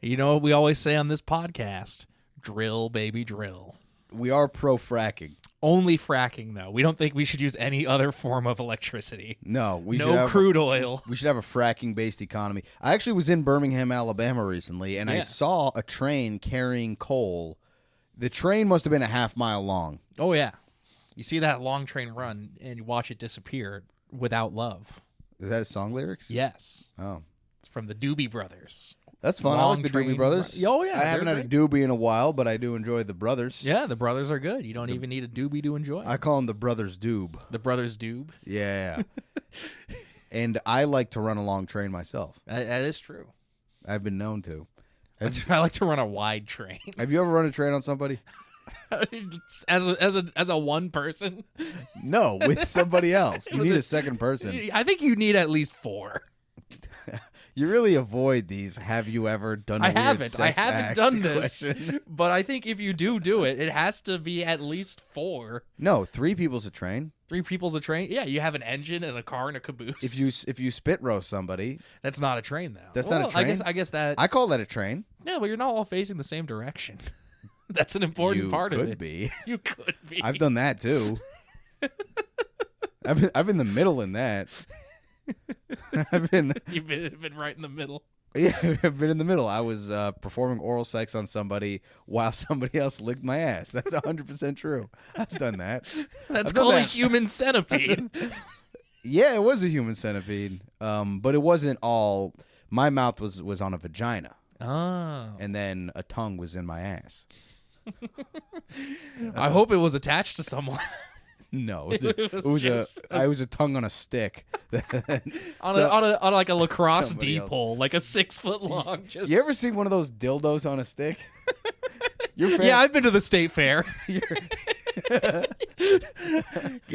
You know what we always say on this podcast? Drill, baby, drill. We are pro fracking. Only fracking, though. We don't think we should use any other form of electricity. No, no crude oil. We should have a fracking-based economy. I actually was in Birmingham, Alabama recently, and I saw a train carrying coal. The train must have been a half-mile long. Oh, yeah. You see that long train run, and you watch it disappear without love. Is that song lyrics? Yes. Oh. It's from the Doobie Brothers. That's fun. I like the Doobie Brothers. Oh, yeah. I haven't had a Doobie in a while, but I do enjoy the Brothers. Yeah, the Brothers are good. You don't even need a Doobie to enjoy them. I call them the Brothers Doob. The Brothers Doob? Yeah. And I like to run a long train myself. That is true. I've been known to. I like to run a wide train. Have you ever run a train on somebody? as a one person? No, with somebody else. You need a second person. I think you need at least 4. You really avoid these. Have you ever done? I haven't done this, but I think if you do it, it has to be at least 4. No, 3 people's a train. 3 people's a train. Yeah, you have an engine and a car and a caboose. If you spit roast somebody, that's not a train, though. That's not a train. I guess that. I call that a train. Yeah, but you're not all facing the same direction. That's an important part of it. You could be. You could be. I've done that too. I've been the middle in that. You've been right in the middle. Yeah, I've been in the middle. I was performing oral sex on somebody while somebody else licked my ass. That's 100% true. I've done that. That's called a human centipede. Yeah, it was a human centipede. But it wasn't all. My mouth was on a vagina. Oh. And then a tongue was in my ass. I hope it was attached to someone. No, I was a tongue on a stick. on like a lacrosse pole, like a 6 foot long. Just... You ever seen one of those dildos on a stick? Yeah, I've been to the state fair. Get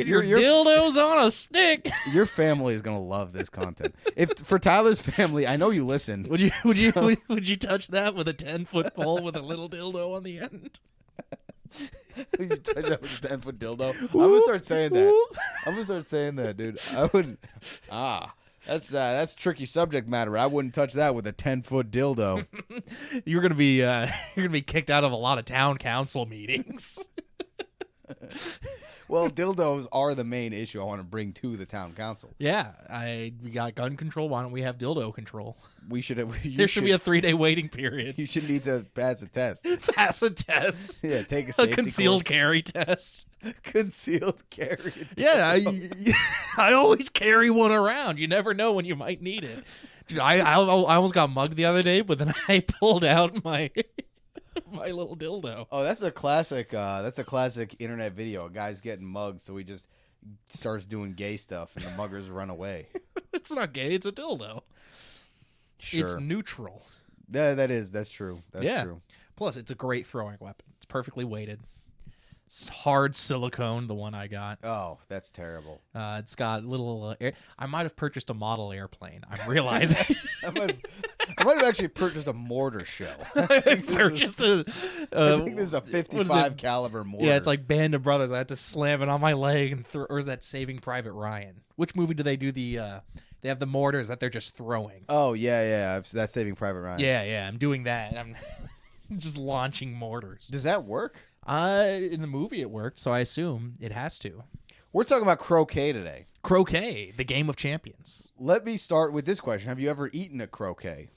your dildos on a stick. Your family is gonna love this content. If for Tyler's family, I know you listen. Would you touch that with a 10-foot pole with a little dildo on the end? You touch that with a 10-foot dildo. I'm gonna start saying that. Dude. I wouldn't. That's tricky subject matter. I wouldn't touch that with a 10-foot dildo. You're gonna be kicked out of a lot of town council meetings. Well, dildos are the main issue I want to bring to the town council. Yeah, we got gun control. Why don't we have dildo control? There should be a 3-day waiting period. You should need to pass a test. Pass a test. Yeah, take a safety concealed course. Carry test. Concealed carry. Yeah, I always carry one around. You never know when you might need it. Dude, I almost got mugged the other day, but then I pulled out my little dildo. Oh, that's a classic. That's a classic internet video. A guy's getting mugged, so he just starts doing gay stuff, and the muggers run away. It's not gay. It's a dildo. Sure. It's neutral. Yeah, that's true. That's true. Plus, it's a great throwing weapon. It's perfectly weighted. It's hard silicone, the one I got. Oh, that's terrible. It's got little air. I might have purchased a model airplane. I'm realizing. I might have actually purchased a mortar shell. I purchased a. I think this is a 55 caliber mortar. Yeah, it's like Band of Brothers. I had to slam it on my leg and or is that Saving Private Ryan? Which movie do they do the? They have the mortars that they're just throwing. Oh yeah. That's Saving Private Ryan. Yeah. I'm doing that. I'm just launching mortars. Does that work? In the movie it worked, so I assume it has to. We're talking about croquet today. Croquet, the game of champions. Let me start with this question. Have you ever eaten a croquet?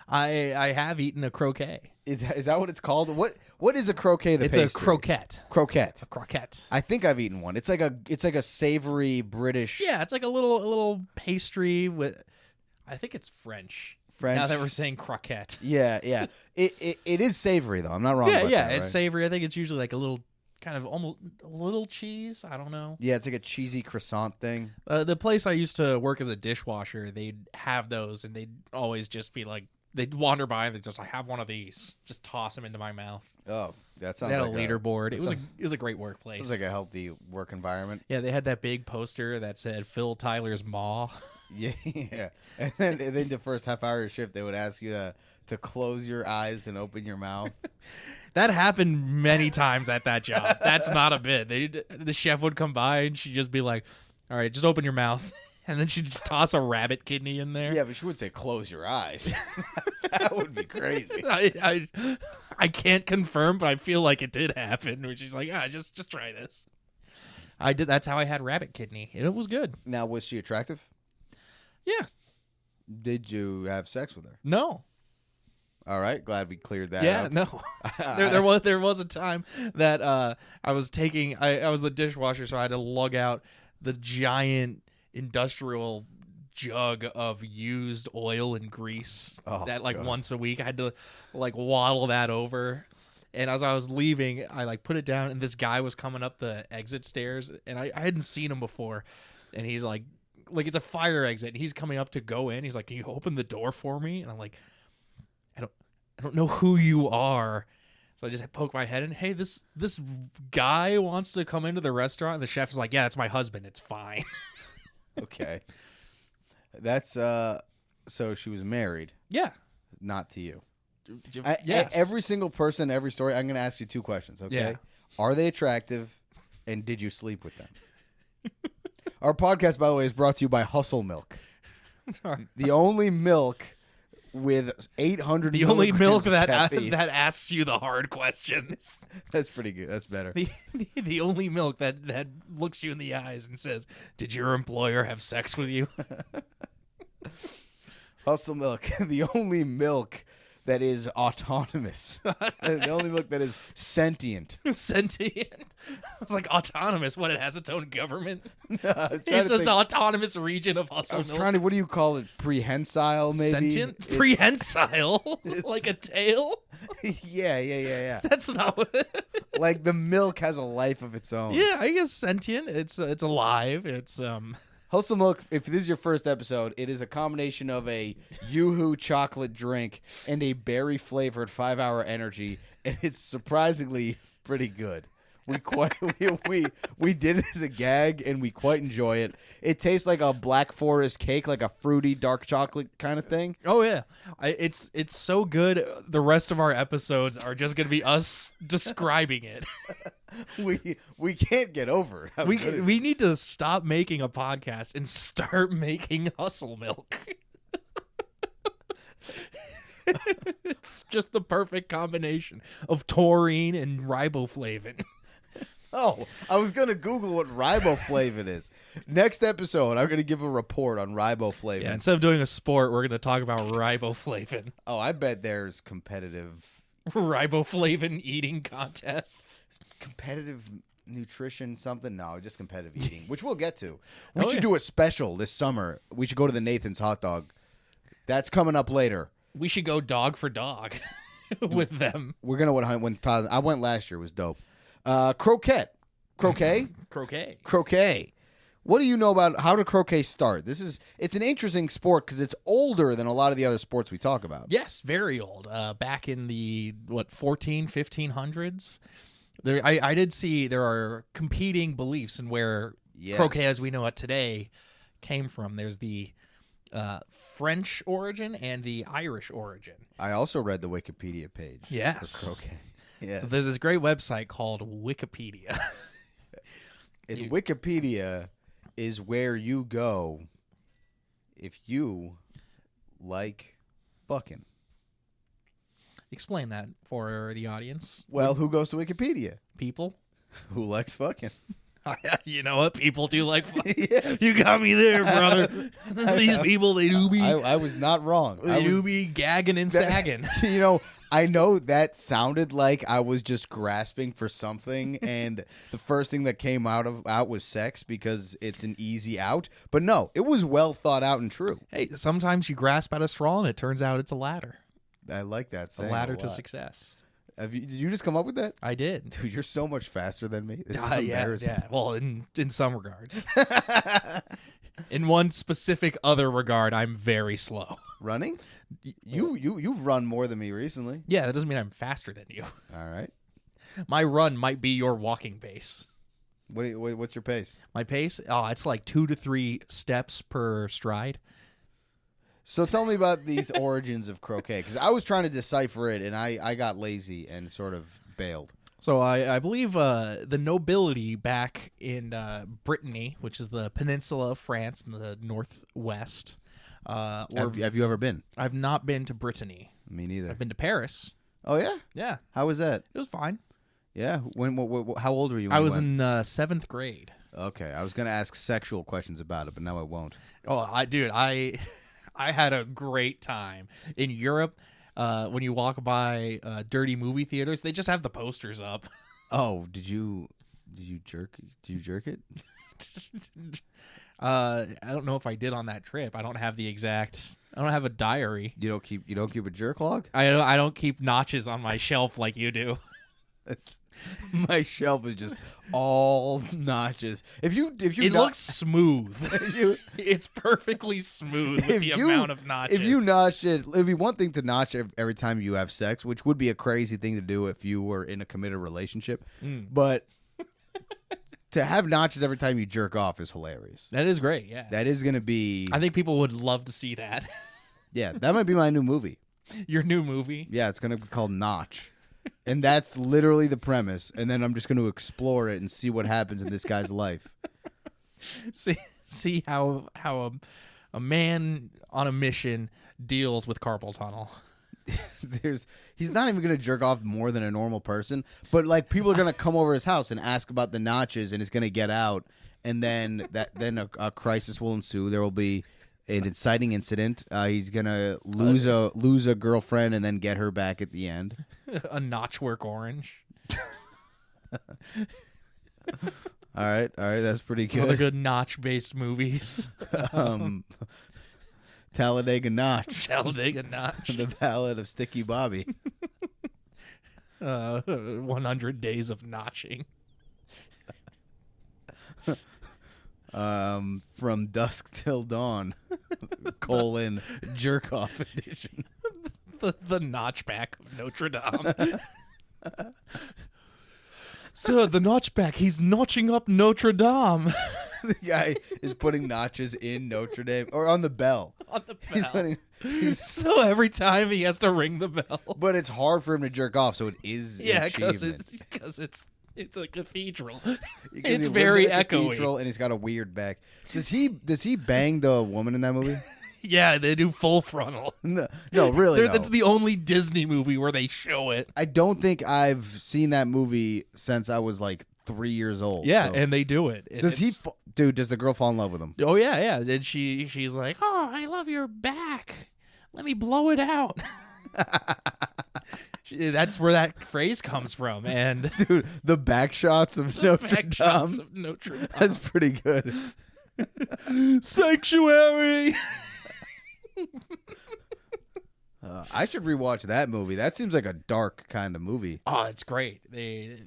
I have eaten a croquet. Is that what it's called? What is a croquet? It's a croquette. Croquette. A croquette. I think I've eaten one. It's like a savory British. Yeah, it's like a little pastry with. I think it's French. Now that we're saying croquette. Yeah. It is savory though. I'm not wrong. about that, it's right? savory. I think it's usually like a little kind of almost a little cheese. I don't know. Yeah, it's like a cheesy croissant thing. The place I used to work as a dishwasher, they'd have those, and they'd always just be like, they'd wander by and they'd just like, have one of these, just toss them into my mouth. Oh, that sounds. They had like a leaderboard. It was a great workplace. Sounds like a healthy work environment. Yeah, they had that big poster that said Phil Tyler's Maw. Yeah. And then the first half hour of shift, they would ask you to close your eyes and open your mouth. That happened many times at that job. That's not a bit. The chef would come by and she'd just be like, "All right, just open your mouth." And then she'd just toss a rabbit kidney in there. Yeah, but she would say, close your eyes. That would be crazy. I can't confirm, but I feel like it did happen. Where she's like, just try this. I did. That's how I had rabbit kidney. It was good. Now, was she attractive? Yeah. Did you have sex with her? No. All right. Glad we cleared that Yeah, up. no. there was a time that I was the dishwasher, so I had to lug out the giant industrial jug of used oil and grease that God. once a week. I had to waddle that over. And as I was leaving, I put it down, and this guy was coming up the exit stairs, and I hadn't seen him before. And he's like it's a fire exit, and he's coming up to go in. He's like, "Can you open the door for me?" And I'm like, I don't know who you are. So I just poke my head in. Hey, this guy wants to come into the restaurant, and the chef is like, "Yeah, that's my husband. It's fine." Okay. That's so she was married. Yeah. Not to you. Yes. Every single person, every story, I'm going to ask you two questions, okay? Yeah. Are they attractive, and did you sleep with them? Our podcast, by the way, is brought to you by Hustle Milk. The only milk with 800 The only milk that caffeine. that asks you the hard questions. That's pretty good. That's better. The only milk that looks you in the eyes and says, "Did your employer have sex with you?" Hustle Milk, the only milk that is autonomous. The only milk that is sentient. Sentient. I was like, autonomous. What? It has its own government. It's an autonomous region of Hustle I was Milk. trying to. What do you call it? Prehensile, maybe. Sentient, prehensile, like a tail. Yeah. That's not what. Like the milk has a life of its own. Yeah, I guess sentient. It's alive. It's Hustle Milk, if this is your first episode, it is a combination of a Yoo-Hoo chocolate drink and a berry-flavored 5-hour energy, and it's surprisingly pretty good. We did it as a gag, and we quite enjoy it. It tastes like a Black Forest cake, like a fruity dark chocolate kind of thing. Oh yeah, it's so good. The rest of our episodes are just gonna be us describing it. We can't get over how good it We is. need to stop making a podcast and start making Hustle Milk. It's just the perfect combination of taurine and riboflavin. Oh, I was going to Google what riboflavin is. Next episode, I'm going to give a report on riboflavin. Yeah, instead of doing a sport, we're going to talk about riboflavin. Oh, I bet there's competitive Riboflavin eating contests. nutrition something. No, just competitive eating, which we'll get to. We should yeah. do a special this summer. We should go to the Nathan's Hot Dog. That's coming up later. We should go dog for dog with them. We're going to when Todd, I went last year. It was dope. Croquet. Croquet. What do you know about how did croquet start? It's an interesting sport because it's older than a lot of the other sports we talk about. Yes, very old. Back in the 1500s. I did see there are competing beliefs in where croquet as we know it today came from. There's the French origin and the Irish origin. I also read the Wikipedia page. Yes. For croquet. Yes. So there's this great website called Wikipedia. And Wikipedia is where you go if you like fucking. Explain that for the audience. Well, who goes to Wikipedia? People. Who likes fucking? You know what? People do like fucking. Yes. You got me there, brother. These people, they do be. I was not wrong. They do be gagging and sagging. You know, I know that sounded like I was just grasping for something, and the first thing that came out was sex because it's an easy out. But no, it was well thought out and true. Hey, sometimes you grasp at a straw, and it turns out it's a ladder. I like that saying. A ladder a to lot. success. Did you just come up with that? I did. Dude, you're so much faster than me. This is Yeah, embarrassing. yeah. Well, in some regards. In one specific other regard, I'm very slow. Running? You've run more than me recently. Yeah, that doesn't mean I'm faster than you. All right. My run might be your walking pace. What's your pace? My pace? Oh, it's like 2 to 3 steps per stride. So tell me about these origins of croquet, because I was trying to decipher it, and I got lazy and sort of bailed. So I believe the nobility back in Brittany, which is the peninsula of France in the northwest. Have you ever been? I've not been to Brittany. Me neither. I've been to Paris. Oh yeah. Yeah, How was that? it was fine. Yeah. When? How old were you? When I you was went? in 7th grade. Okay, I was gonna ask sexual questions about it, but now I won't. Oh, I had a great time in Europe. When you walk by dirty movie theaters, they just have the posters up. Oh, did you jerk? Did you jerk it? I don't know if I did on that trip. I don't have the exact. I don't have a diary. You don't keep a jerk log? I don't keep notches on my shelf like you do. My shelf is just all notches. It looks smooth. It's perfectly smooth with the amount of notches. If you notch it, it'd be one thing to notch every time you have sex, which would be a crazy thing to do if you were in a committed relationship. But to have notches every time you jerk off is hilarious. That is great. Yeah, That is going to be. I think people would love to see that. Yeah, that might be my new movie. Your new movie. Yeah, it's going to be called Notch. And that's literally the premise. And then I'm just going to explore it and see what happens in this guy's life. See how a man on a mission deals with carpal tunnel. He's not even going to jerk off more than a normal person, but like people are going to come over his house and ask about the notches, and it's going to get out, and then a crisis will ensue. There will be an inciting incident. He's going to lose a girlfriend and then get her back at the end. A Notchwork orange. All right, that's pretty Some good. other good notch-based movies. Talladega Notch. Talladega Notch. The Ballad of Sticky Bobby. 100 Days of Notching. From Dusk Till Dawn, Jerk Off Edition. The Notchback of Notre Dame. Sir, the Notchback, he's notching up Notre Dame. The guy is putting notches in Notre Dame or on the bell. On the bell. So every time he has to ring the bell. But it's hard for him to jerk off, so it is because it's a cathedral. It's very echoey. And he's got a weird back. Does he bang the woman in that movie? Yeah, they do full frontal. No, really. No. That's the only Disney movie where they show it. I don't think I've seen that movie since I was like 3 years old. Yeah, so. and they do it. Does the girl fall in love with him? Oh yeah. And she's like, "Oh, I love your back. Let me blow it out." That's where that phrase comes from. And dude, the back shots of Notre Dame. That's pretty good. Sanctuary. I should rewatch that movie. That seems like a dark kind of movie. Oh, it's great. The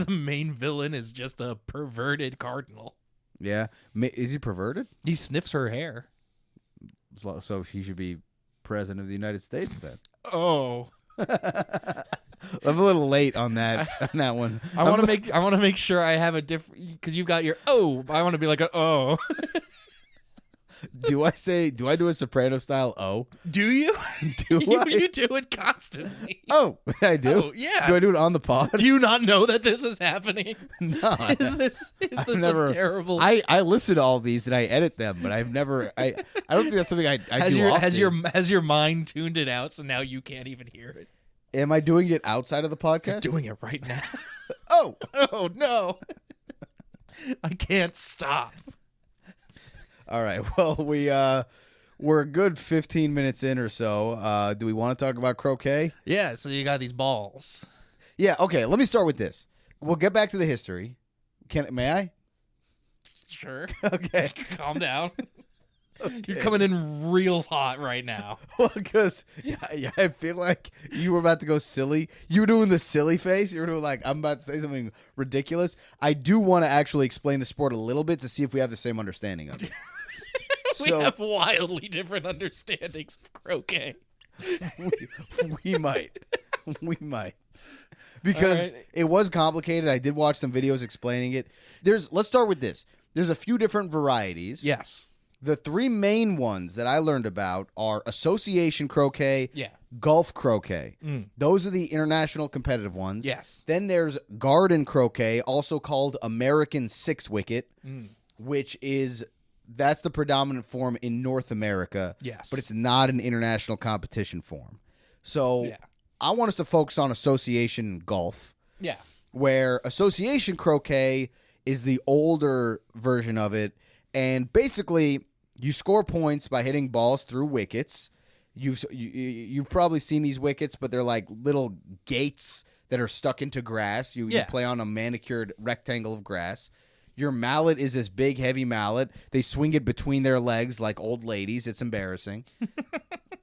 main villain is just a perverted cardinal. Yeah, is he perverted? He sniffs her hair. So he should be president of the United States then. Oh, I'm a little late on that one. I want to make sure I have a different, because you've got your I want to be like a oh. Do I do a Soprano style oh? Do you? Do I? You do it constantly. Oh, I do? Oh, yeah. Do I do it on the pod? Do you not know that this is happening? No. Is this a terrible... I listen to all these and I edit them, but I've never... I don't think that's something I do often. Has your mind tuned it out so now you can't even hear it? Am I doing it outside of the podcast? You're doing it right now. Oh, no. I can't stop. All right. Well, we're a good 15 minutes in or so. Do we want to talk about croquet? Yeah, so you got these balls. Yeah, okay. Let me start with this. We'll get back to the history. May I? Sure. Okay. Calm down. Okay. You're coming in real hot right now. Well, because I feel like you were about to go silly. You were doing the silly face. You were doing like, I'm about to say something ridiculous. I do want to actually explain the sport a little bit to see if we have the same understanding of it. We have wildly different understandings of croquet. We might. We might. Because it was complicated. I did watch some videos explaining it. Let's start with this. There's a few different varieties. Yes. The three main ones that I learned about are association croquet, Yeah. golf croquet. Mm. Those are the international competitive ones. Yes. Then there's garden croquet, also called American six wicket, which is that's the predominant form in North America. Yes. But it's not an international competition form. So Yeah. I want us to focus on association golf, Yeah. where association croquet is the older version of it, and basically you score points by hitting balls through wickets. You've probably seen these wickets, but they're like little gates that are stuck into grass. You play on a manicured rectangle of grass. Your mallet is this big, heavy mallet. They swing it between their legs like old ladies. It's embarrassing.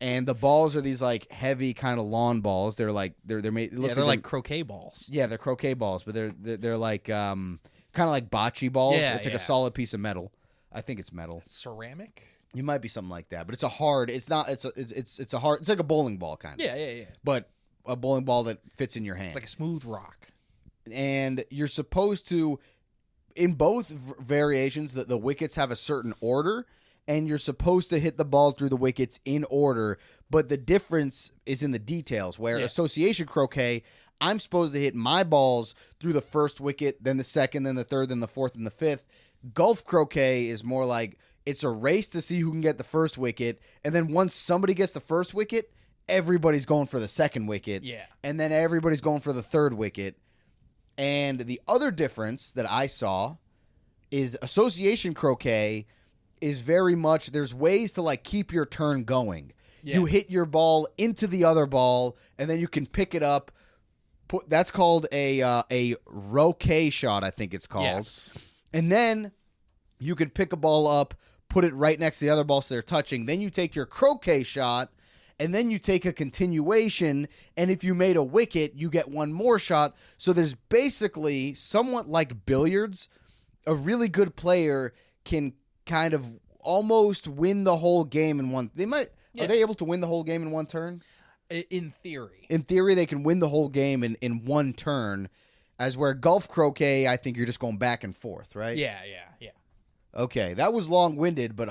And the balls are these like heavy kind of lawn balls. They're like they're made. It looks They're like croquet balls. Yeah, they're croquet balls, but they're like kind of like bocce balls. Yeah, It's like a solid piece of metal. I think it's metal. Ceramic. It might be something like that, but it's a hard. It's not. It's a hard. It's like a bowling ball kind of. Yeah. But a bowling ball that fits in your hand. It's like a smooth rock. And you're supposed to, in both variations, the wickets have a certain order, and you're supposed to hit the ball through the wickets in order. But the difference is in the details. Where association croquet, I'm supposed to hit my balls through the first wicket, then the second, then the third, then the fourth, and the fifth. Golf croquet is more like it's a race to see who can get the first wicket, and then once somebody gets the first wicket, everybody's going for the second wicket, and then everybody's going for the third wicket. And the other difference that I saw is association croquet is very much, there's ways to like keep your turn going. You hit your ball into the other ball, and then you can pick it up. That's called a roquet shot, I think it's called. Yes. And then you can pick a ball up, put it right next to the other ball so they're touching. Then you take your croquet shot, and then you take a continuation, and if you made a wicket, you get one more shot. So there's basically, somewhat like billiards, a really good player can kind of almost win the whole game in one. Are they able to win the whole game in one turn? In theory. In theory, they can win the whole game in one turn. As where golf croquet, I think you're just going back and forth, right? Yeah. Okay, that was long-winded, but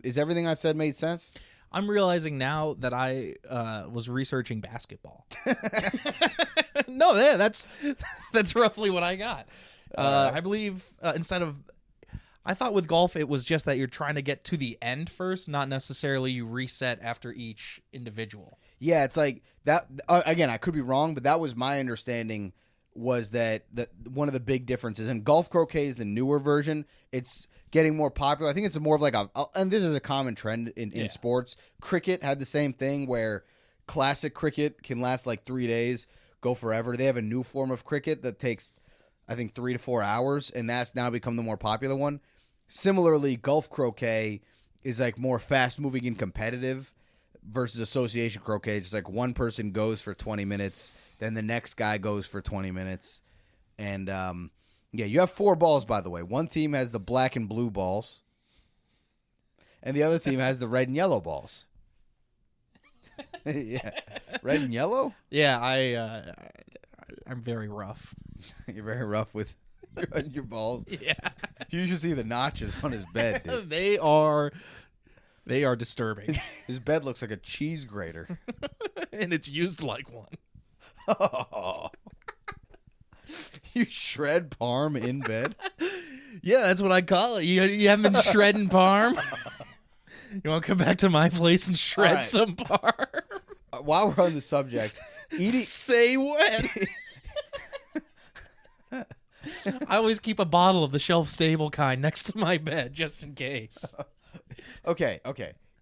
is everything I said made sense? I'm realizing now that I was researching basketball. No, that's roughly what I got. I believe instead of, I thought with golf it was just that you're trying to get to the end first, not necessarily you reset after each individual. Yeah, it's like that. Again, I could be wrong, but that was my understanding. Was that one of the big differences? And golf croquet is the newer version. It's getting more popular. I think it's more of like and this is a common trend in sports. Cricket had the same thing where classic cricket can last like 3 days, go forever. They have a new form of cricket that takes, I think, 3 to 4 hours, and that's now become the more popular one. Similarly, golf croquet is like more fast moving and competitive versus association croquet. It's like one person goes for 20 minutes. Then the next guy goes for 20 minutes. And, you have 4 balls, by the way. One team has the black and blue balls. And the other team has the red and yellow balls. Yeah. Red and yellow? Yeah, I'm very rough. You're very rough with your balls? Yeah. You should see the notches on his bed, dude. They are disturbing. His bed looks like a cheese grater. And it's used like one. Oh. You shred parm in bed? Yeah, that's what I call it. You haven't been shredding parm? You want to come back to my place and shred some parm? While we're on the subject, eating. Say when. I always keep a bottle of the shelf-stable kind next to my bed just in case. Okay.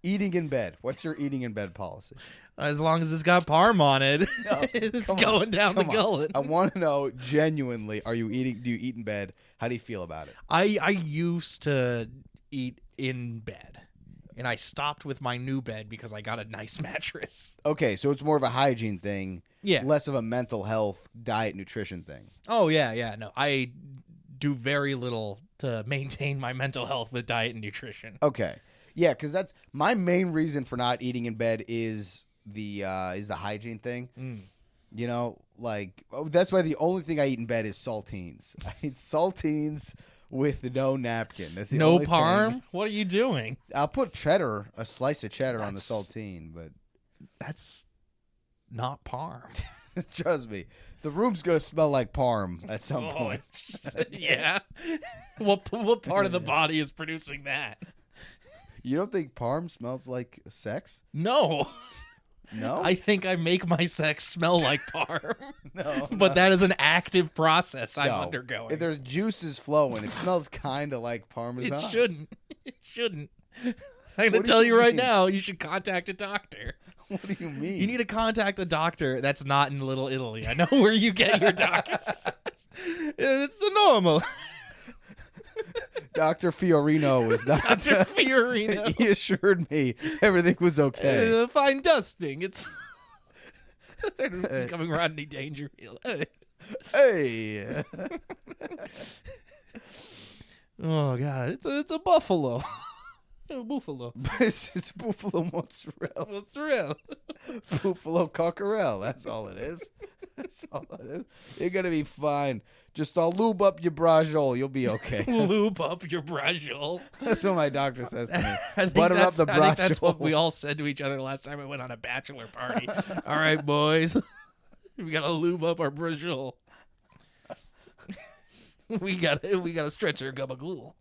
Eating in bed. What's your eating in bed policy? As long as it's got parm on it, it's going down the gullet. I want to know genuinely, do you eat in bed? How do you feel about it? I used to eat in bed, and I stopped with my new bed because I got a nice mattress. Okay, so it's more of a hygiene thing, yeah, less of a mental health, diet, nutrition thing. Oh, yeah. No, I do very little to maintain my mental health with diet and nutrition. Okay. Yeah, because that's my main reason for not eating in bed is the hygiene thing. You know, like that's why the only thing I eat in bed is saltines. I eat saltines with no napkin. That's the No only parm? thing. What are you doing? I'll put cheddar, a slice of cheddar on the saltine, but That's not parm. trust me, the room's gonna smell like parm at some point. Yeah. What part of the body is producing that? You don't think parm smells like sex? No. No, I think I make my sex smell like parm. no, But that is an active process I'm no. undergoing. If there's juices flowing, it smells kind of like parmesan. It shouldn't. It shouldn't. I'm going to What do tell you you right mean? now, you should contact a doctor. What do you mean? You need to contact a doctor that's not in Little Italy. I know where you get your doctor. It's a normal. Dr. Fiorino was not. Dr. Fiorino. He assured me everything was okay. Fine dusting. It's becoming Rodney Dangerfield. Hey. Oh God, it's a buffalo. A buffalo. It's buffalo mozzarella. Mozzarella. Buffalo cockerel. That's all it is. That's all it is. You're gonna be fine. Just lube up your brajol. You'll be okay. Lube up your brajol. That's what my doctor says to me. I think Butter up that's- the I think that's brajol. what we all said to each other last time I went on a bachelor party. All right, boys, we gotta lube up our brajol. we gotta stretch our gabagool.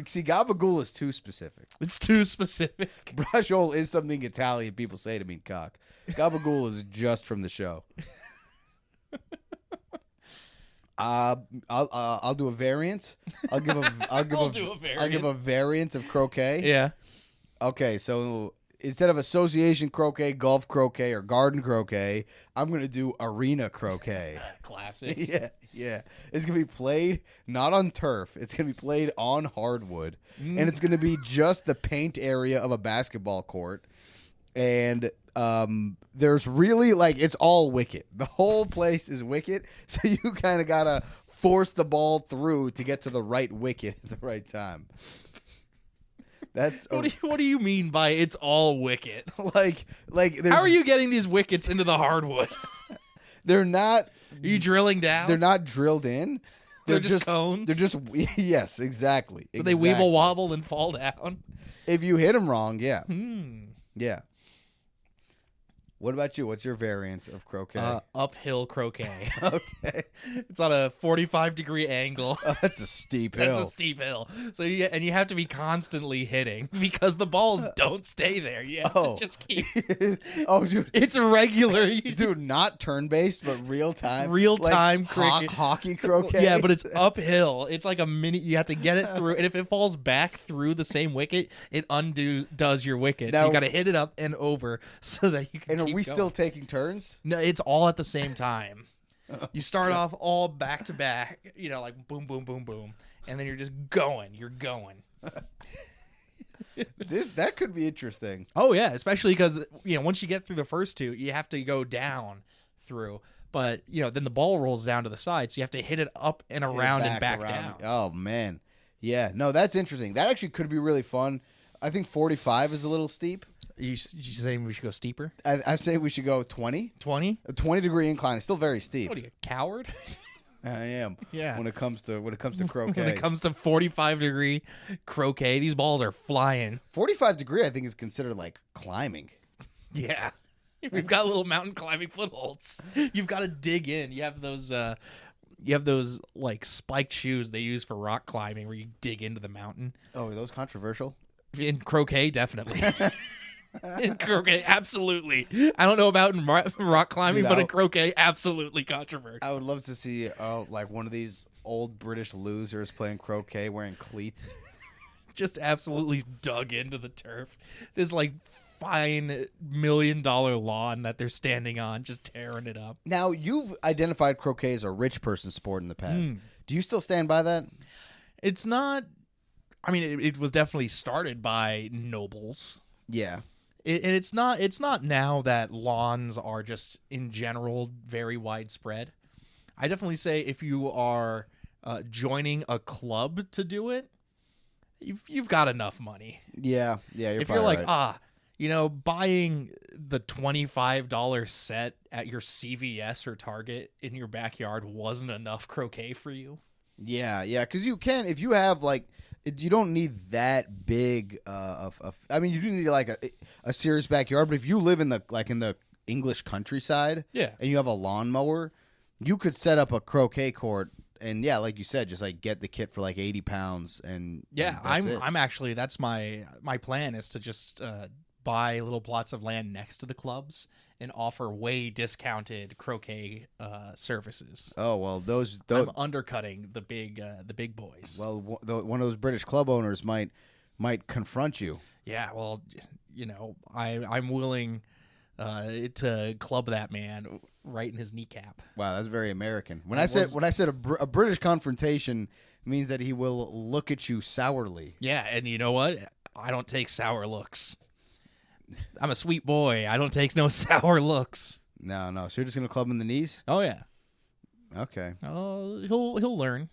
See, gabagool is too specific. It's too specific. Brajol is something Italian people say to mean cock. Gabagool is just from the show. I'll do a variant. I'll give a variant of croquet. Yeah. Okay, so instead of association croquet, golf croquet, or garden croquet, I'm gonna do arena croquet. Classic. Yeah. It's gonna be played not on turf. It's gonna be played on hardwood, and it's gonna be just the paint area of a basketball court. And there's really it's all wicket. The whole place is wicket, so you kind of gotta force the ball through to get to the right wicket at the right time. That's What do you mean by it's all wicket? like there's, How are you getting these wickets into the hardwood? They're not. Are you drilling down? They're not drilled in. They're just cones? They're just yes, exactly. Do they weeble wobble and fall down? If you hit them wrong, yeah, Hmm. yeah. What about you? What's your variant of croquet? Uphill croquet. Okay, It's on a 45-degree angle. that's a steep hill. That's a steep hill. So you have to be constantly hitting because the balls don't stay there. You have to just keep. Oh, dude. It's regular. Dude, not turn-based, but real-time. Real-time cricket. Hockey croquet. Yeah, but it's uphill. It's like a mini. You have to get it through, and if it falls back through the same wicket, it does your wicket. So Now- you got to hit it up and over so that you can. And are keep we going. still taking turns? No, it's all at the same time. You start off all back to back, like boom, boom, boom, boom, and then you're just going. You're going. That could be interesting. Oh yeah, especially because once you get through the first two, you have to go down through. But then the ball rolls down to the side, so you have to hit it up and around and back down. Oh man, yeah. No, that's interesting. That actually could be really fun. I think 45 is a little steep. You saying we should go steeper? I say we should go 20. 20? A 20-degree incline is still very steep. What are you, a coward? I am. Yeah. When it comes to croquet. When it comes to 45-degree croquet, these balls are flying. 45 degree, I think, is considered like climbing. Yeah. We've got little mountain climbing footholds. You've got to dig in. You have those like spiked shoes they use for rock climbing where you dig into the mountain. Oh, are those controversial? In croquet, definitely. In croquet, absolutely. I don't know about in rock climbing, Dude, but in croquet, absolutely controversial. I would love to see like one of these old British losers playing croquet wearing cleats. Just absolutely dug into the turf. This like fine $1 million lawn that they're standing on, just tearing it up. Now, you've identified croquet as a rich person sport in the past. Do you still stand by that? It's not. I mean, it was definitely started by nobles. Yeah. And it's not now that lawns are just in general very widespread. I definitely say if you are joining a club to do it, you've got enough money. Yeah, If you're like, buying the $25 set at your CVS or Target in your backyard wasn't enough croquet for you. Yeah, because you can if you have like you don't need that big I mean, you do need like a serious backyard, but if you live in the English countryside, Yeah. and you have a lawnmower, you could set up a croquet court. And yeah, like you said, just like get the kit for like 80 pounds, and Yeah, and that's it. I'm actually that's my plan is to just buy little plots of land next to the clubs and offer way discounted croquet services. Oh well, those I'm undercutting the big boys. well, one of those British club owners might confront you. Yeah, well, you know, I'm willing to club that man right in his kneecap. Wow, that's very American. When I said a British confrontation means that he will look at you sourly. Yeah, and you know what? I don't take sour looks. I'm a sweet boy. I don't take no sour looks. No. So you're just gonna club him in the knees? Oh yeah. Okay. Oh, he'll learn.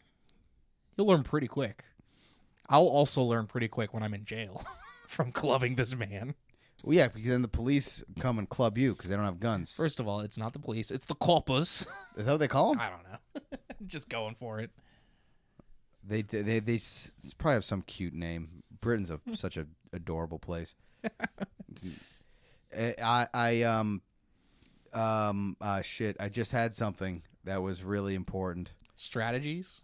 He'll learn pretty quick. I'll also learn pretty quick when I'm in jail from clubbing this man. Well, yeah, because then the police come and club you because they don't have guns. First of all, it's not the police; it's the coppers. Is that what they call them? I don't know. Just going for it. They probably have some cute name. Britain's such a adorable place. Shit. I just had something that was really important. Strategies.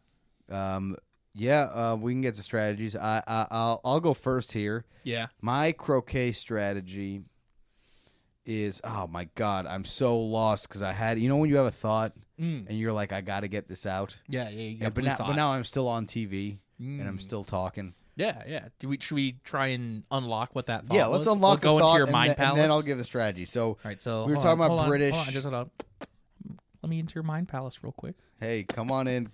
Yeah. We can get to strategies. I'll go first here. Yeah. My croquet strategy is, oh my god, I'm so lost because I had, you know, when you have a thought and you're like, I got to get this out. Yeah. You But now I'm still on TV and I'm still talking. Yeah. Should we try and unlock what that thought Yeah, let's was? unlock We'll the go thought into your mind palace. and then I'll give the strategy. So, all right, so we were hold talking on, about hold on, British. Hold on, just hold on. Let me into your mind palace real quick. Hey, come on into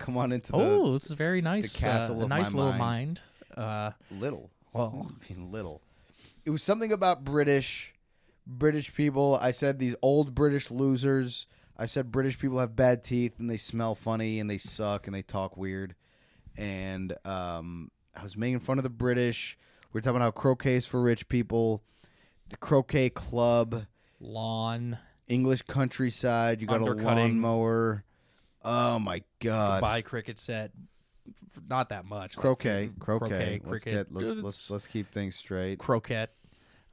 Oh, this is very nice. the castle a of nice my little mind. mind. Little. Well, I mean, little. It was something about British people. I said these old British losers. I said British people have bad teeth and they smell funny and they suck and they talk weird. And I was making fun of the British. We were talking about how croquet is for rich people. The croquet club. lawn. English countryside. You got a Undercutting. lawnmower. Oh my god. Buy cricket set. Not that much. Croquet. Croquet. Let's keep things straight. Croquet.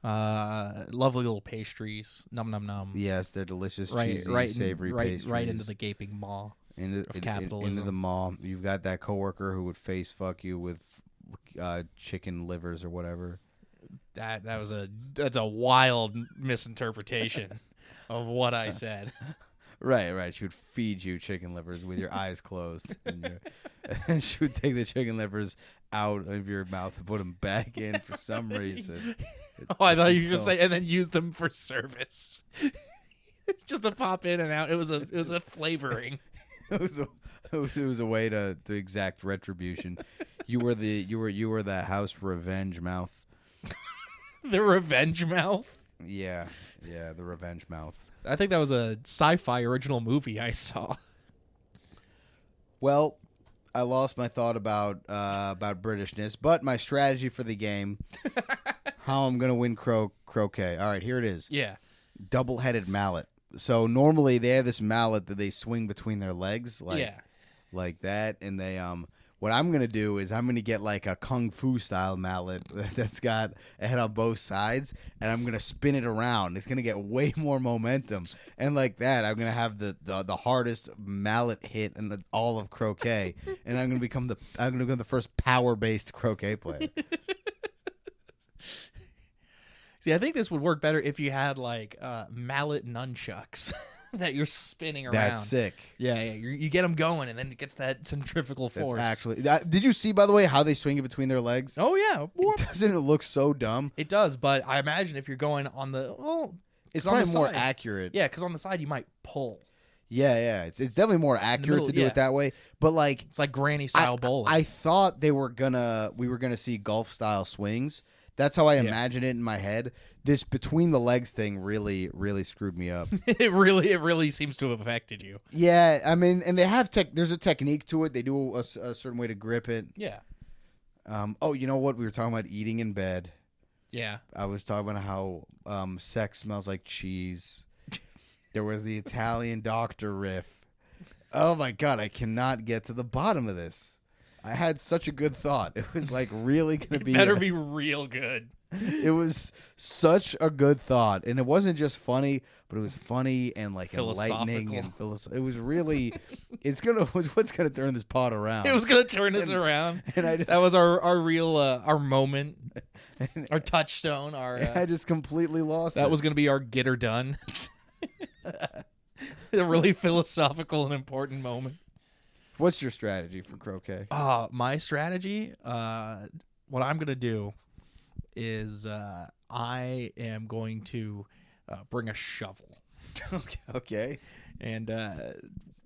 Lovely little pastries. Num num num. Yes, they're delicious, Right, cheesy, savory pastries. right into the gaping maw. Into capitalism. the mall. You've got that coworker who would face fuck you with chicken livers or whatever. That's a wild misinterpretation of what I said. Right. She would feed you chicken livers with your eyes closed, and she would take the chicken livers out of your mouth and put them back in for some reason. Oh, I thought you were going to say, and then use them for service. It's just a pop in and out. It was a flavoring. It was a way to exact retribution. You were the house revenge mouth. The revenge mouth. Yeah, the revenge mouth. I think that was a sci-fi original movie I saw. Well, I lost my thought about Britishness, but my strategy for the game, how I'm gonna win croquet. All right, here it is. Yeah. Double-headed mallet. So normally they have this mallet that they swing between their legs, like that, and they What I'm going to do is I'm going to get like a kung fu style mallet that's got a head on both sides, and I'm going to spin it around. It's going to get way more momentum. And like that, I'm going to have the hardest mallet hit in all of croquet, and I'm going to become the first power-based croquet player. See, I think this would work better if you had like mallet nunchucks. That you're spinning around. That's sick. Yeah. You get them going, and then it gets that centrifugal force. That's actually. Did you see, by the way, how they swing it between their legs? Oh yeah. Doesn't it look so dumb? It does, but I imagine if you're going on the it's probably more accurate. Yeah, because on the side you might pull. Yeah. It's definitely more accurate to do it that way. But like, it's like granny style bowling. I thought we were gonna see golf style swings. That's how I imagine it in my head. This between the legs thing really, really screwed me up. It really seems to have affected you. Yeah, I mean, and they have there's a technique to it. They do a certain way to grip it. Yeah. Oh, you know what? We were talking about eating in bed. Yeah. I was talking about how sex smells like cheese. There was the Italian doctor riff. Oh my god, I cannot get to the bottom of this. I had such a good thought. It was like really gonna be. Better be real good. It was such a good thought, and it wasn't just funny, but it was funny and like enlightening and It was really, what's gonna turn this pod around. It was gonna turn us around, and that was our real our moment, our touchstone. I just completely lost. That was gonna be our get her done. A really philosophical and important moment. What's your strategy for croquet? My strategy, what I'm gonna do is I am going to bring a shovel. Okay. And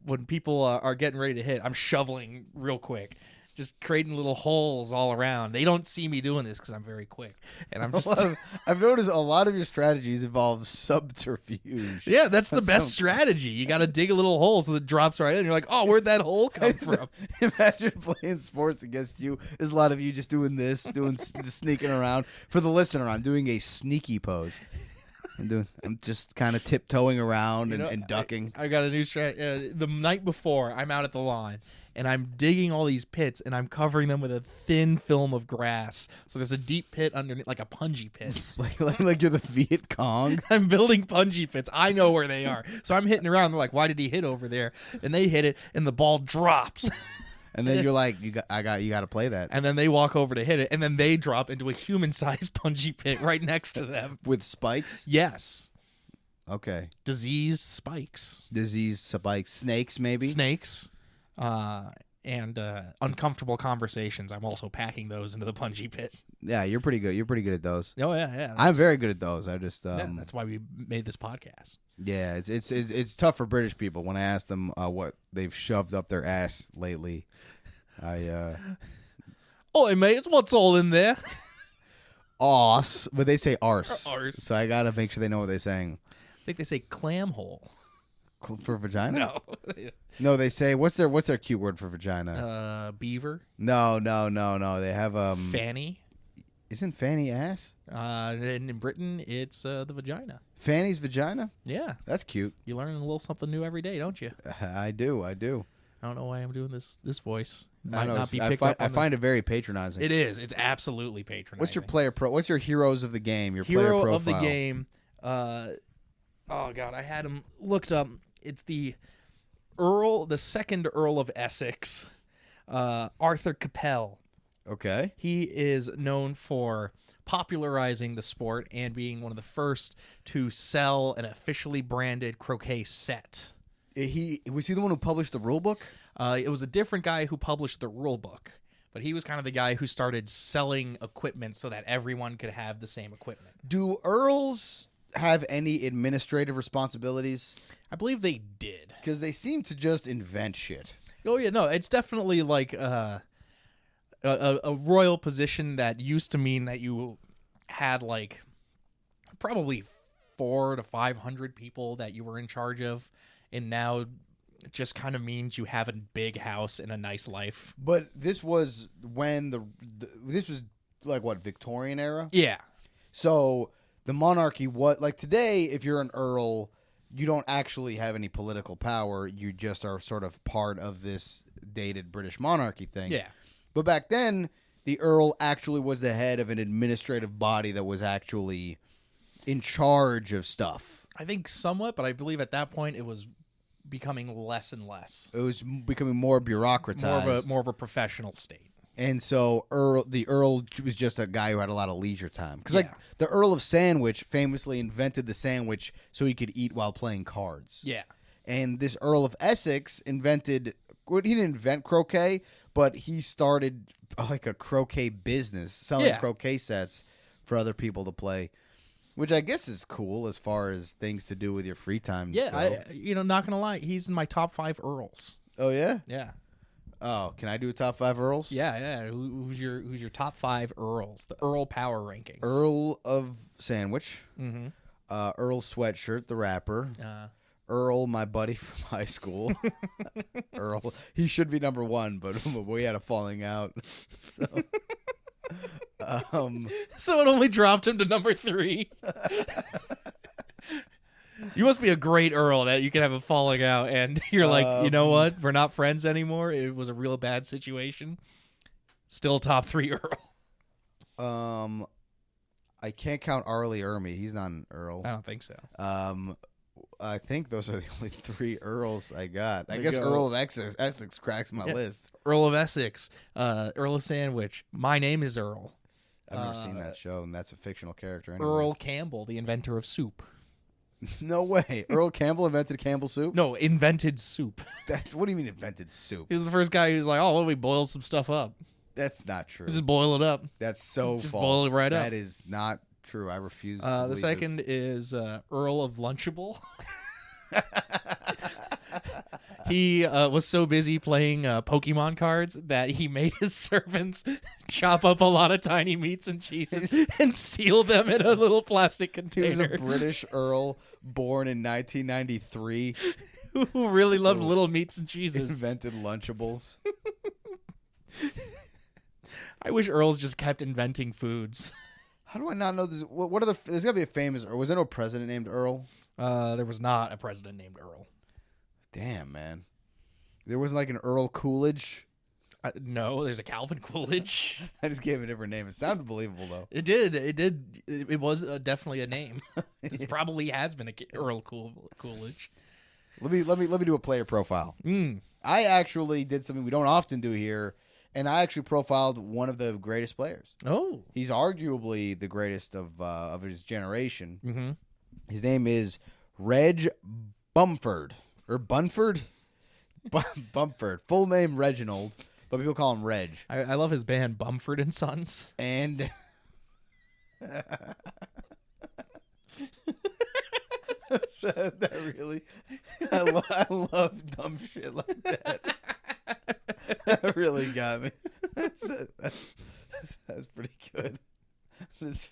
when people are getting ready to hit, I'm shoveling real quick, just creating little holes all around. They don't see me doing this because I'm very quick, and I'm just. I've noticed a lot of your strategies involve subterfuge. Yeah, that's the best strategy. You got to dig a little hole so that it drops right in. You're like, oh, where'd that hole come from? Imagine playing sports against you. There's a lot of you just doing this, just sneaking around. For the listener, I'm doing a sneaky pose. I'm just kind of tiptoeing around and ducking. I got a new strategy. The night before, I'm out at the lawn, and I'm digging all these pits, and I'm covering them with a thin film of grass. So there's a deep pit underneath, like a punji pit. like you're the Viet Cong. I'm building punji pits. I know where they are. So I'm hitting around. They're like, why did he hit over there? And they hit it, and the ball drops. And then you're like, you got to play that. And then they walk over to hit it, and then they drop into a human-sized punji pit right next to them. With spikes? Yes. Okay. Disease spikes. Snakes, maybe? Snakes. And uncomfortable conversations. I'm also packing those into the punji pit. Yeah, you're pretty good. You're pretty good at those. Oh, yeah. I'm very good at those. I just... that's why we made this podcast. Yeah, it's tough for British people when I ask them what they've shoved up their ass lately. Oi, mate, what's all in there? Arse, but they say arse. Arse. So I gotta make sure they know what they're saying. I think they say clam hole. For vagina? No. No, they say what's their cute word for vagina? Beaver. No. They have fanny. Isn't fanny ass? And in Britain, it's the vagina. Fanny's vagina? Yeah. That's cute. You learn a little something new every day, don't you? I do. I don't know why I'm doing this voice. Might not be picked up. I find it very patronizing. It is. It's absolutely patronizing. What's your heroes of the game? Your hero player profile of the game. Oh God, I had him looked up. It's the second Earl of Essex, Arthur Capel. Okay. He is known for popularizing the sport and being one of the first to sell an officially branded croquet set. Was he the one who published the rule book? It was a different guy who published the rule book, but he was kind of the guy who started selling equipment so that everyone could have the same equipment. Do earls have any administrative responsibilities? I believe they did. Because they seem to just invent shit. Oh, yeah, no, it's definitely like a royal position that used to mean that you had like probably 400 to 500 people that you were in charge of, and now it just kind of means you have a big house and a nice life. But this was when this was like what, Victorian era? Yeah. So the monarchy, like today, if you're an earl, you don't actually have any political power. You just are sort of part of this dated British monarchy thing. Yeah. But back then, the earl actually was the head of an administrative body that was actually in charge of stuff. I think somewhat, but I believe at that point it was becoming less and less. It was becoming more bureaucratized. More of a professional state. And so the earl was just a guy who had a lot of leisure time. Because like the Earl of Sandwich famously invented the sandwich so he could eat while playing cards. Yeah. And this Earl of Essex he didn't invent croquet, but he started like a croquet business, selling croquet sets for other people to play, which I guess is cool as far as things to do with your free time. Yeah, not gonna lie, he's in my top 5 earls. Oh yeah? Yeah. Oh, can I do a top 5 earls? Yeah. Who's your top 5 earls? The Earl Power Rankings. Earl of Sandwich. Mm-hmm. Earl Sweatshirt, the rapper. Earl, my buddy from high school. Earl, he should be number 1, but we had a falling out. So it only dropped him to number 3. You must be a great Earl that you can have a falling out and you're like, you know what? We're not friends anymore. It was a real bad situation. Still top 3 Earl. I can't count Arlie Ermy. He's not an Earl. I don't think so. I think those are the only 3 Earls I got. I There guess you go. Earl of Essex cracks my list. Earl of Essex, Earl of Sandwich. My name is Earl. I've never seen that show, and that's a fictional character. Anyway. Earl Campbell, the inventor of soup. No way. Earl Campbell invented Campbell soup? No, invented soup. What do you mean invented soup? He was the first guy who's like, oh, why don't we boil some stuff up? That's not true. Just boil it up. That's so Just false. boil it right up. That is not true. I refuse to The believe second this. is Earl of Lunchable. He was so busy playing Pokemon cards that he made his servants chop up a lot of tiny meats and cheeses and seal them in a little plastic He was container. a British Earl born in 1993. Who really loved little meats and cheeses. Invented Lunchables. I wish Earls just kept inventing foods. How do I not know this? What are the? There's gotta be a famous. Or was there no president named Earl? There was not a president named Earl. Damn, man. There wasn't like an Earl Coolidge. No, there's a Calvin Coolidge. I just gave it a different name. It sounded believable though. It did. It was definitely a name. This probably has been a Earl Coolidge. Let me do a player profile. I actually did something we don't often do here, and I actually profiled one of the greatest players. Oh. He's arguably the greatest of his generation. Mm-hmm. His name is Reg Bumford or Bunford. Bumford. Full name Reginald, but people call him Reg. I love his band Bumford and Sons. And that really, I love dumb shit like that. That really got me. That's pretty good. This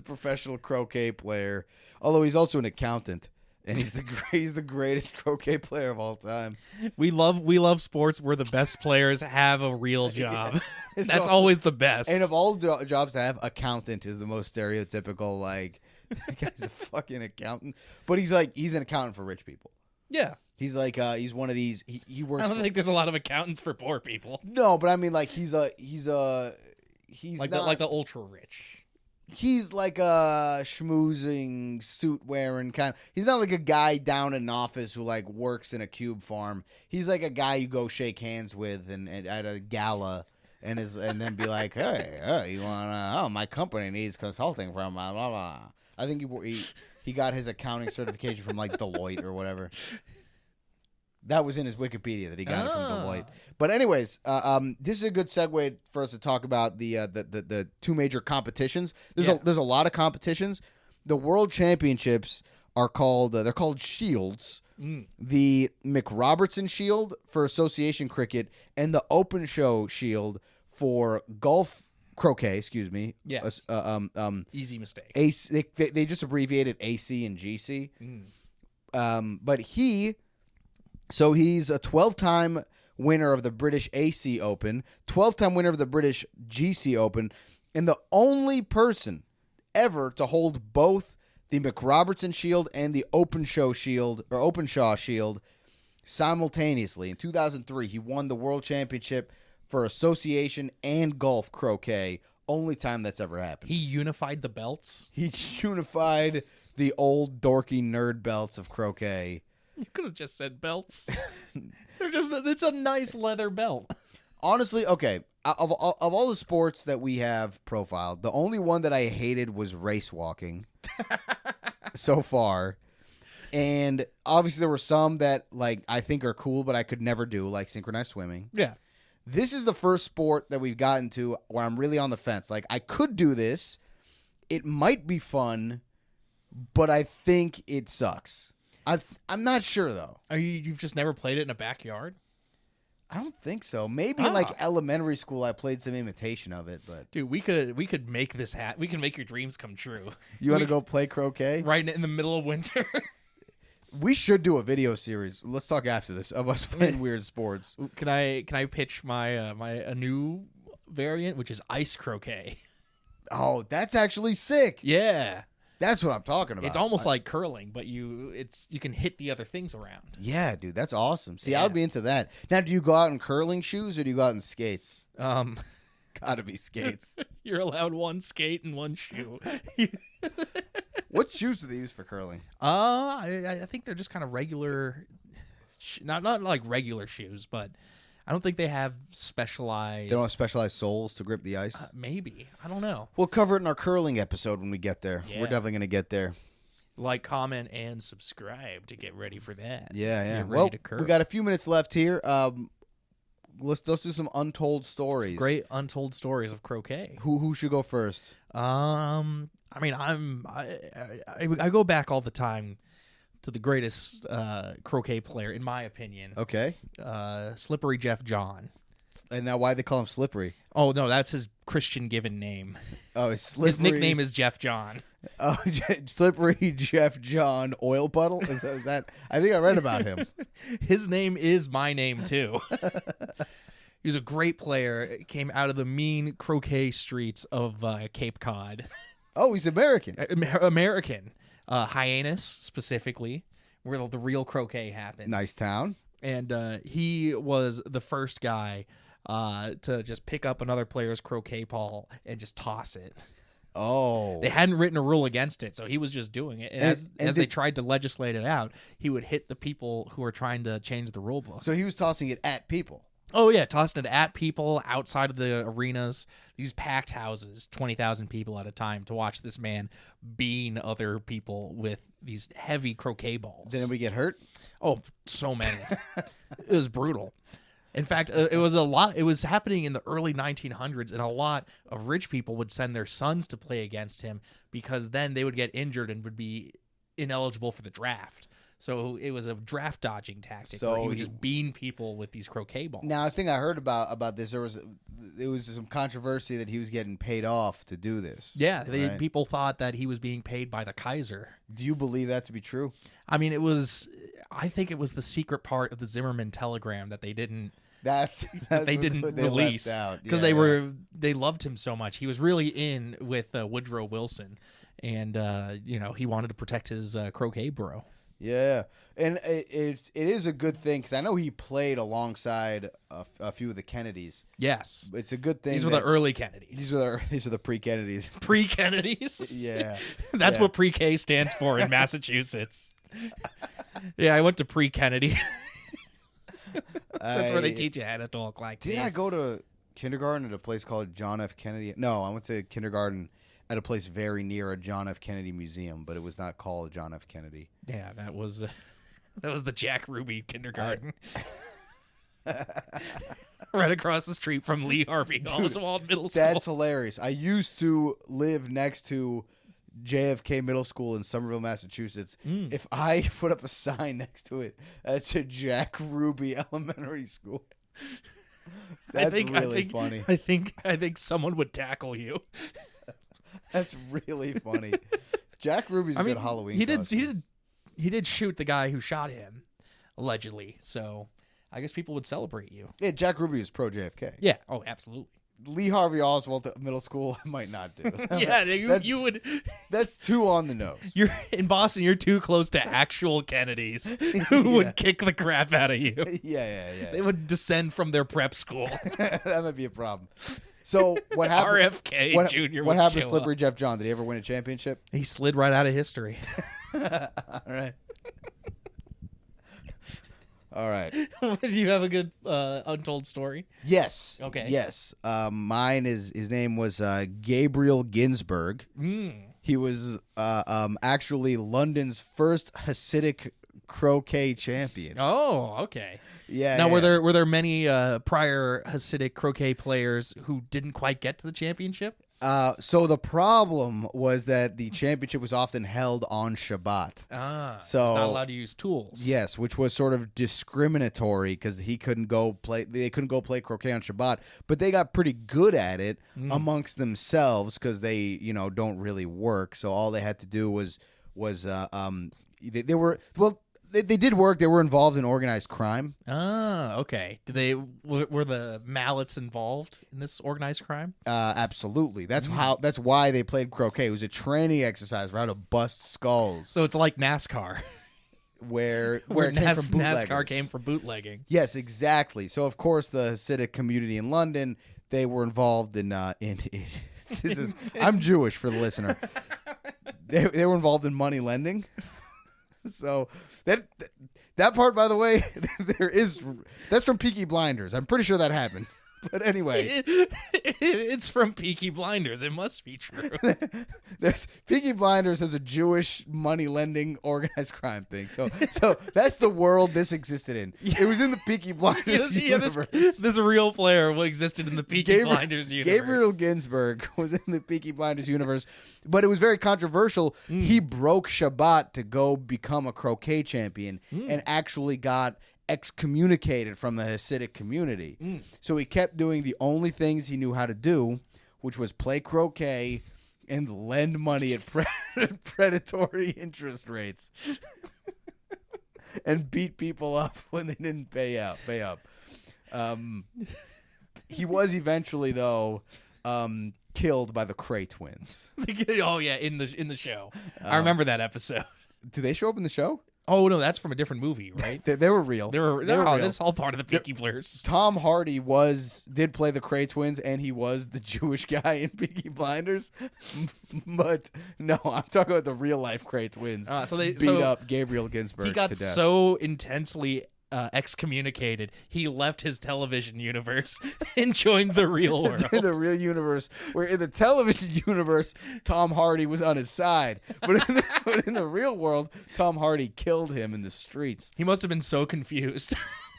professional croquet player, although he's also an accountant, and he's the greatest croquet player of all time. We love sports where the best players have a real job. Yeah. That's always the best. And of all jobs to have, accountant is the most stereotypical. Like, that guy's a fucking accountant, but he's an accountant for rich people. Yeah. He's like he's one of these. He works. I don't think there's a lot of accountants for poor people. No, but I mean, like he's like the ultra rich. He's like a schmoozing, suit wearing kind of. He's not like a guy down in an office who like works in a cube farm. He's like a guy you go shake hands with and at a gala and then be like, hey, you wanna? Oh, my company needs consulting from blah blah blah. I think he got his accounting certification from like Deloitte or whatever. That was in his Wikipedia that he got it from Deloitte. But anyways, this is a good segue for us to talk about the two major competitions. There's a lot of competitions. The World Championships are called they're called Shields. The McRobertson Shield for association cricket and the Open Show Shield for golf croquet. Excuse me. Yes. Easy mistake. AC, they just abbreviated AC and GC. But he's a 12-time winner of the British AC Open, 12-time winner of the British GC Open, and the only person ever to hold both the McRobertson Shield and the Openshaw Shield simultaneously. In 2003, he won the World Championship for association and golf croquet. Only time that's ever happened. He unified the belts. He unified the old dorky nerd belts of croquet. You could have just said belts. It's a nice leather belt. Honestly, okay, of all the sports that we have profiled, the only one that I hated was race walking so far. And obviously there were some that like I think are cool, but I could never do, like synchronized swimming. Yeah. This is the first sport that we've gotten to where I'm really on the fence. Like, I could do this. It might be fun, but I think it sucks. I'm not sure, though. You've just never played it in a backyard? I don't think so. Maybe in like elementary school, I played some imitation of it. But dude, we could make this we can make your dreams come true. You want to go play croquet right in the middle of winter? We should do a video series. Let's talk after this of us playing weird sports. Can I pitch my a new variant, which is ice croquet? Oh, that's actually sick. Yeah. That's what I'm talking about. It's almost like curling, but you can hit the other things around. Yeah, dude, that's awesome. See, I would be into that. Now, do you go out in curling shoes or do you go out in skates? Gotta be skates. You're allowed one skate and one shoe. What shoes do they use for curling? I think they're just kind of regular, not like regular shoes, but I don't think they have specialized. They don't have specialized soles to grip the ice? Maybe. I don't know. We'll cover it in our curling episode when we get there. Yeah. We're definitely going to get there. Like, comment, and subscribe to get ready for that. Yeah. Get ready Well, to curl. we got a few minutes left here. Let's do some untold stories. Some great untold stories of croquet. Who should go first? I mean, I go back all the time to the greatest croquet player, in my opinion. Okay. Slippery Jeff John. And now why they call him Slippery? Oh, no, that's his Christian given name. Oh, it's Slippery. His nickname is Jeff John. Oh, Slippery Jeff John Oil Puddle? Is that? I think I read about him. His name is my name, too. He was a great player. Came out of the mean croquet streets of Cape Cod. Oh, he's American. American. Hyannis, specifically, where the real croquet happens. Nice town. And he was the first guy to just pick up another player's croquet ball and just toss it. Oh. They hadn't written a rule against it, so he was just doing it. And as they tried to legislate it out, he would hit the people who were trying to change the rule book. So he was tossing it at people. Oh, yeah, tossing it at people outside of the arenas, these packed houses, 20,000 people at a time, to watch this man bean other people with these heavy croquet balls. Did anybody get hurt? Oh, so many. It was brutal. In fact, it was a lot. It was happening in the early 1900s, and a lot of rich people would send their sons to play against him because then they would get injured and would be ineligible for the draft. So it was a draft dodging tactic where he would just bean people with these croquet balls. Now, I think I heard about this. There was some controversy that he was getting paid off to do this. Yeah, right? People thought that he was being paid by the Kaiser. Do you believe that to be true? I mean, I think it was the secret part of the Zimmerman telegram that they didn't. That's they didn't release because they loved him so much. He was really in with Woodrow Wilson, and he wanted to protect his croquet bro. Yeah, and it is a good thing because I know he played alongside a few of the Kennedys. Yes, it's a good thing. These were the early Kennedys. These are the pre-Kennedys. Pre-Kennedys. Yeah, that's what pre-K stands for in Massachusetts. Yeah, I went to pre-Kennedy. That's where they teach you how to talk like this. Did I go to kindergarten at a place called John F. Kennedy? No, I went to kindergarten at a place very near a John F. Kennedy museum, but it was not called John F. Kennedy. Yeah, that was the Jack Ruby kindergarten. Right across the street from Lee Harvey Oswald Middle School. That's hilarious. I used to live next to JFK Middle School in Somerville, Massachusetts. If I put up a sign next to it, that's a Jack Ruby Elementary School. That's really funny. I think someone would tackle you. That's really funny. Jack Ruby's a good Halloween costume. He did shoot the guy who shot him, allegedly. So I guess people would celebrate you. Yeah, Jack Ruby was pro JFK. Yeah. Oh, absolutely. Lee Harvey Oswald Middle School might not do. Yeah, you would. That's too on the nose. You're in Boston. You're too close to actual Kennedys who would kick the crap out of you. Yeah. They would descend from their prep school. That might be a problem. So what happened? RFK Jr. What happened to Slippery Jeff John? Did he ever win a championship? He slid right out of history. All right. Do you have a good untold story? Yes. Okay. Yes. Mine is his name was Gabriel Ginsberg. He was actually London's first Hasidic croquet champion. Oh, okay. Yeah. Now, were there many prior Hasidic croquet players who didn't quite get to the championship? So the problem was that the championship was often held on Shabbat. So he's not allowed to use tools. Yes, which was sort of discriminatory because they couldn't go play croquet on Shabbat, but they got pretty good at it amongst themselves because they don't really work. So all they had to do was they did work. They were involved in organized crime. Okay. Were the mallets involved in this organized crime? Absolutely. That's why they played croquet. It was a training exercise for how to bust skulls. So it's like NASCAR. Where NASCAR came from bootlegging. Yes, exactly. So of course the Hasidic community in London, they were involved in this is I'm Jewish for the listener. They were involved in money lending. So that part, by the way, that's from Peaky Blinders. I'm pretty sure that happened. But anyway, it's from Peaky Blinders. It must be true. Peaky Blinders has a Jewish money lending organized crime thing. So that's the world this existed in. It was in the Peaky Blinders universe. This real player existed in the Peaky Blinders universe. Gabriel Ginsburg was in the Peaky Blinders universe, but it was very controversial. He broke Shabbat to go become a croquet champion and actually got excommunicated from the Hasidic community. So he kept doing the only things he knew how to do, which was play croquet and lend money at predatory interest rates and beat people up when they didn't pay up. He was eventually, though, killed by the Cray twins. Oh yeah, in the show. I remember that episode. Do they show up in the show? Oh no, that's from a different movie, right? They were real. They were real. That's all part of the Peaky Blinders. Tom Hardy did play the Cray twins, and he was the Jewish guy in Peaky Blinders. But no, I'm talking about the real life Cray twins. So they beat up Gabriel Ginsburg. He got to death. so intensely excommunicated, he left his television universe and joined the real world. In the real universe, where in the television universe, Tom Hardy was on his side, but in the real world, Tom Hardy killed him in the streets. He must have been so confused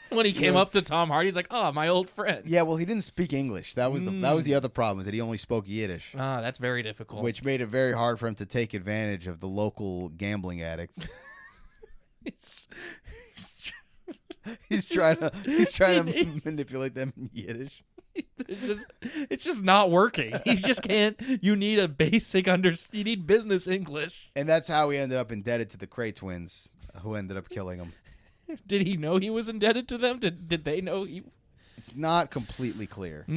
when he came up to Tom Hardy. He's like, "Oh, my old friend." Yeah, well, he didn't speak English. That was the other problem, is that he only spoke Yiddish. That's very difficult. Which made it very hard for him to take advantage of the local gambling addicts. He's trying to manipulate them in Yiddish. It's just not working. He just can't. You need a basic you need business English. And that's how he ended up indebted to the Cray twins, who ended up killing him. Did he know he was indebted to them? Did they know he? It's not completely clear.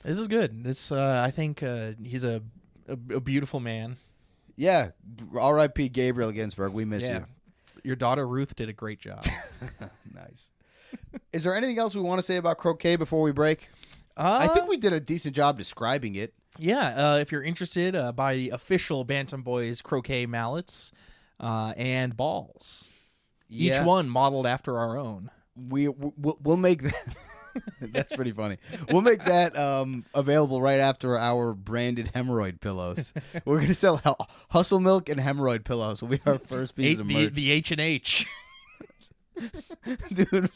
This is good. This I think he's a beautiful man. Yeah. R.I.P. Gabriel Ginsburg. We miss you. Your daughter Ruth did a great job. Nice. Is there anything else we want to say about croquet before we break? I think we did a decent job describing it. Yeah, if you're interested, buy the official Bantam Boys croquet mallets and balls. Yeah. Each one modeled after our own. We'll make that. That's pretty funny. We'll make that available right after our branded hemorrhoid pillows. We're gonna sell Hustle Milk and hemorrhoid pillows. Will be our first piece of merch. The H&H. Dude,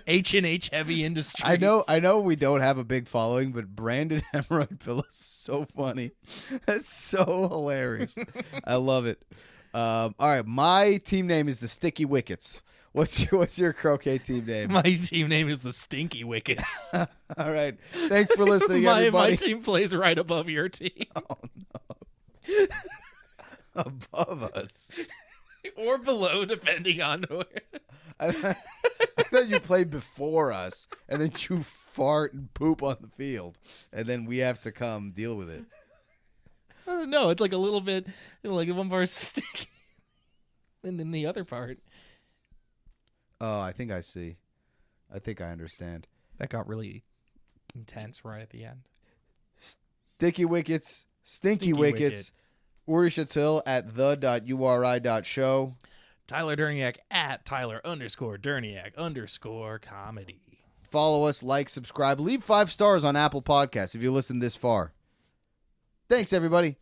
H&H Heavy Industries. I know we don't have a big following, but branded hemorrhoid pillows is so funny. That's so hilarious. I love it. All right, my team name is the Sticky Wickets. What's your croquet team name? My team name is the Stinky Wickets. All right. Thanks for listening, everybody. My team plays right above your team. Oh, no. Above us. Or below, depending on where. I thought you played before us, and then you fart and poop on the field, and then we have to come deal with it. No, it's like a little bit, like one part's sticky, and then the other part. Oh, I think I see. I think I understand. That got really intense right at the end. Sticky Wickets, Stinky Wickets, Uri Shatil at the.uri.show. Tyler Derniak at Tyler_Derniak_comedy. Follow us, like, subscribe, leave 5 stars on Apple Podcasts if you listen this far. Thanks, everybody.